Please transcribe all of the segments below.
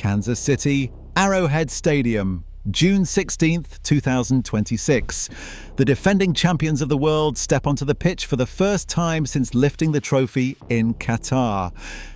Kansas City, Arrowhead Stadium, June 16th, 2026. The defending champions of the world step onto the pitch for the first time since lifting the trophy in Qatar.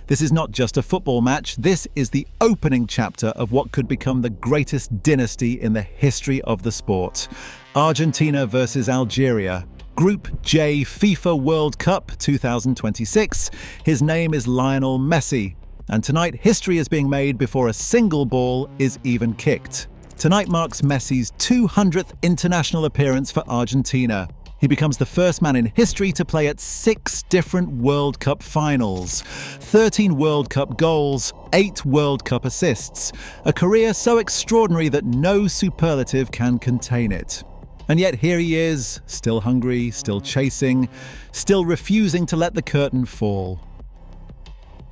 This is not just a football match, this is the opening chapter of what could become the greatest dynasty in the history of the sport. Argentina versus Algeria. Group J FIFA World Cup 2026. His name is Lionel Messi. And tonight, history is being made before a single ball is even kicked. Tonight marks Messi's 200th international appearance for Argentina. He becomes the first man in history to play at 6 different World Cup finals, 13 World Cup goals, 8 World Cup assists, a career so extraordinary that no superlative can contain it. And yet here he is, still hungry, still chasing, still refusing to let the curtain fall.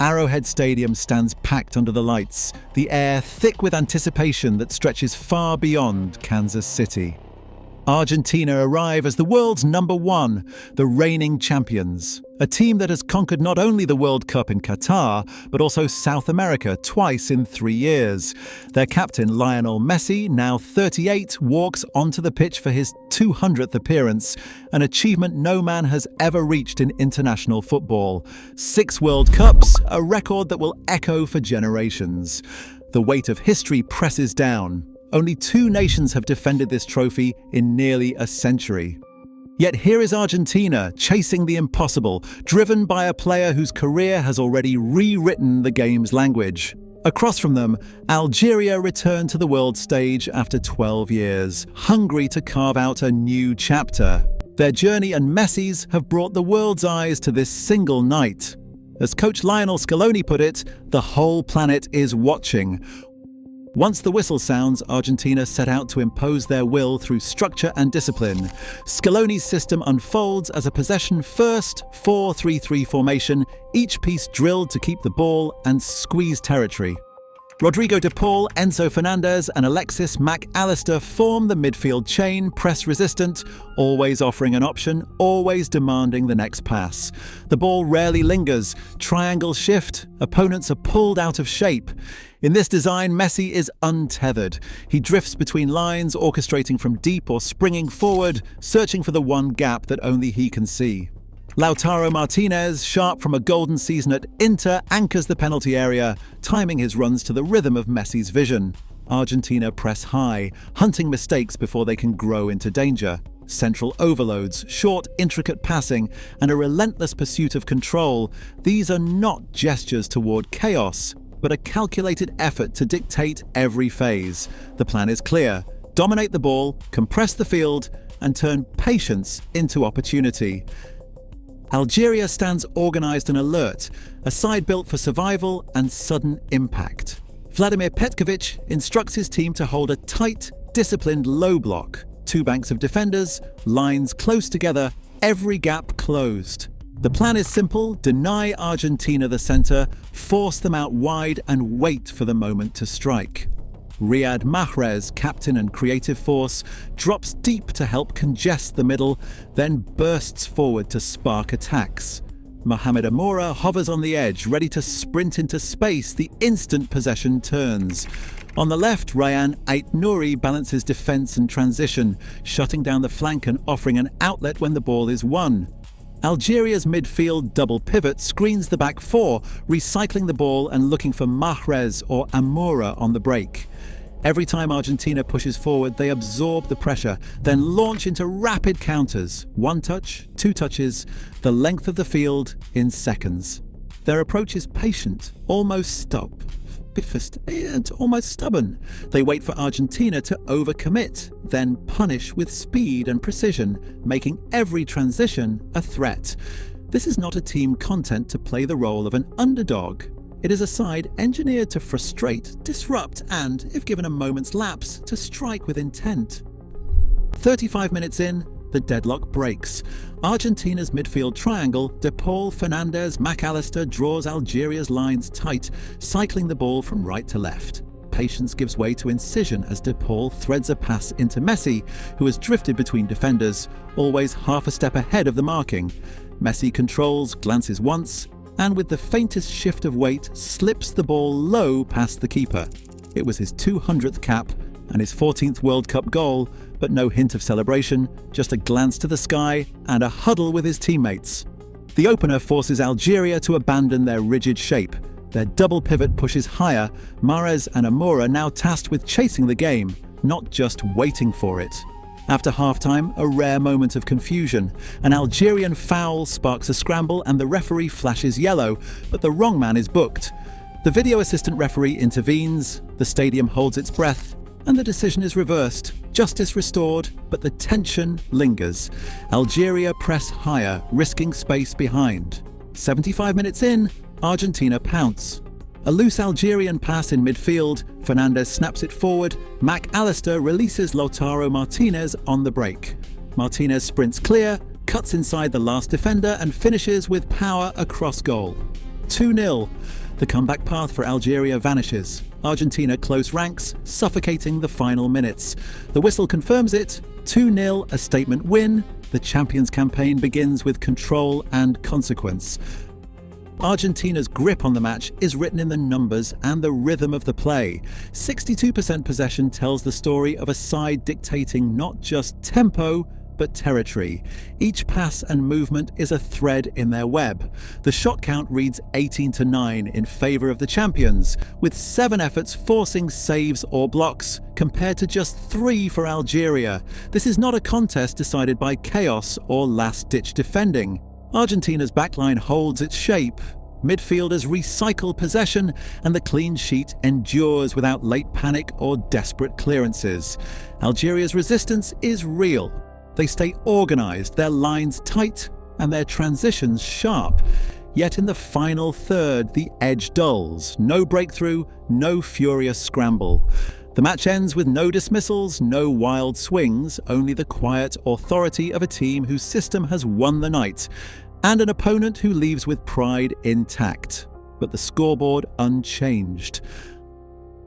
Arrowhead Stadium stands packed under the lights, the air thick with anticipation that stretches far beyond Kansas City. Argentina arrive as the world's number 1, the reigning champions, a team that has conquered not only the World Cup in Qatar, but also South America twice in 3 years. Their captain, Lionel Messi, now 38, walks onto the pitch for his 200th appearance, an achievement no man has ever reached in international football. 6 World Cups, a record that will echo for generations. The weight of history presses down. Only 2 nations have defended this trophy in nearly a century. Yet here is Argentina, chasing the impossible, driven by a player whose career has already rewritten the game's language. Across from them, Algeria return to the world stage after 12 years, hungry to carve out a new chapter. Their journey and Messi's have brought the world's eyes to this single night. As coach Lionel Scaloni put it, the whole planet is watching. Once the whistle sounds, Argentina set out to impose their will through structure and discipline. Scaloni's system unfolds as a possession-first 4-3-3 formation, each piece drilled to keep the ball and squeeze territory. Rodrigo de Paul, Enzo Fernandez and Alexis Mac Allister form the midfield chain, press-resistant, always offering an option, always demanding the next pass. The ball rarely lingers, triangles shift, opponents are pulled out of shape. In this design, Messi is untethered. He drifts between lines, orchestrating from deep or springing forward, searching for the one gap that only he can see. Lautaro Martinez, sharp from a golden season at Inter, anchors the penalty area, timing his runs to the rhythm of Messi's vision. Argentina press high, hunting mistakes before they can grow into danger. Central overloads, short, intricate passing, and a relentless pursuit of control. These are not gestures toward chaos, but a calculated effort to dictate every phase. The plan is clear: dominate the ball, compress the field, and turn patience into opportunity. Algeria stands organized and alert, a side built for survival and sudden impact. Vladimir Petkovic instructs his team to hold a tight, disciplined low block. 2 banks of defenders, lines close together, every gap closed. The plan is simple: deny Argentina the center, force them out wide and wait for the moment to strike. Riyad Mahrez, captain and creative force, drops deep to help congest the middle, then bursts forward to spark attacks. Mohamed Amoura hovers on the edge, ready to sprint into space the instant possession turns. On the left, Ryan Ait-Nouri balances defense and transition, shutting down the flank and offering an outlet when the ball is won. Algeria's midfield double pivot screens the back 4, recycling the ball and looking for Mahrez or Amoura on the break. Every time Argentina pushes forward, they absorb the pressure, then launch into rapid counters. 1 touch, 2 touches, the length of the field in seconds. Their approach is patient, almost stubborn. They wait for Argentina to overcommit, then punish with speed and precision, making every transition a threat. This is not a team content to play the role of an underdog. It is a side engineered to frustrate, disrupt, and, if given a moment's lapse, to strike with intent. 35 minutes in, the deadlock breaks. Argentina's midfield triangle, De Paul, Fernandez, Mac Allister draws Algeria's lines tight, cycling the ball from right to left. Patience gives way to incision as De Paul threads a pass into Messi, who has drifted between defenders, always half a step ahead of the marking. Messi controls, glances once, and with the faintest shift of weight, slips the ball low past the keeper. It was his 200th cap and his 14th World Cup goal, but no hint of celebration, just a glance to the sky and a huddle with his teammates. The opener forces Algeria to abandon their rigid shape. Their double pivot pushes higher, Mahrez and Amoura now tasked with chasing the game, not just waiting for it. After halftime, a rare moment of confusion. An Algerian foul sparks a scramble and the referee flashes yellow, but the wrong man is booked. The video assistant referee intervenes, the stadium holds its breath, and the decision is reversed. Justice restored, but the tension lingers. Algeria press higher, risking space behind. 75 minutes in, Argentina pounce. A loose Algerian pass in midfield, Fernandez snaps it forward, Mac Allister releases Lautaro Martinez on the break. Martinez sprints clear, cuts inside the last defender and finishes with power across goal. 2-0. The comeback path for Algeria vanishes. Argentina close ranks, suffocating the final minutes. The whistle confirms it. 2-0, a statement win. The champions' campaign begins with control and consequence. Argentina's grip on the match is written in the numbers and the rhythm of the play. 62% possession tells the story of a side dictating not just tempo, but territory. Each pass and movement is a thread in their web. The shot count reads 18-9 in favour of the champions, with 7 efforts forcing saves or blocks, compared to just 3 for Algeria. This is not a contest decided by chaos or last-ditch defending. Argentina's backline holds its shape. Midfielders recycle possession, and the clean sheet endures without late panic or desperate clearances. Algeria's resistance is real. They stay organised, their lines tight, and their transitions sharp. Yet in the final third, the edge dulls. No breakthrough, no furious scramble. The match ends with no dismissals, no wild swings, only the quiet authority of a team whose system has won the night, and an opponent who leaves with pride intact, but the scoreboard unchanged.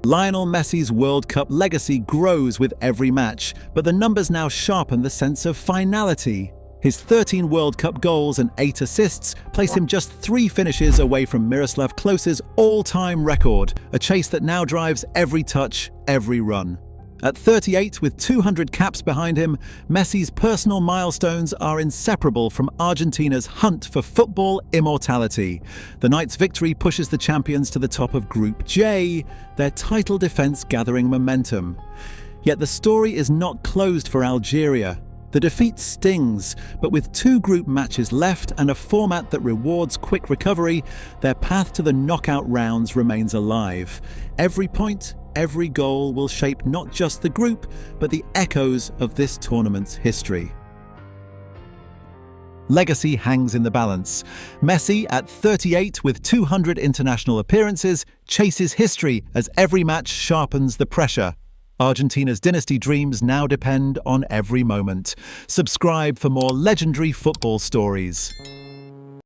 Lionel Messi's World Cup legacy grows with every match, but the numbers now sharpen the sense of finality. His 13 World Cup goals and 8 assists place him just 3 finishes away from Miroslav Klose's all-time record, a chase that now drives every touch, every run. At 38, with 200 caps behind him, Messi's personal milestones are inseparable from Argentina's hunt for football immortality. The night's victory pushes the champions to the top of Group J, their title defence gathering momentum. Yet the story is not closed for Algeria. The defeat stings, but with 2 group matches left and a format that rewards quick recovery, their path to the knockout rounds remains alive. Every point, every goal will shape not just the group, but the echoes of this tournament's history. Legacy hangs in the balance. Messi, at 38 with 200 international appearances, chases history as every match sharpens the pressure. Argentina's dynasty dreams now depend on every moment. Subscribe for more legendary football stories.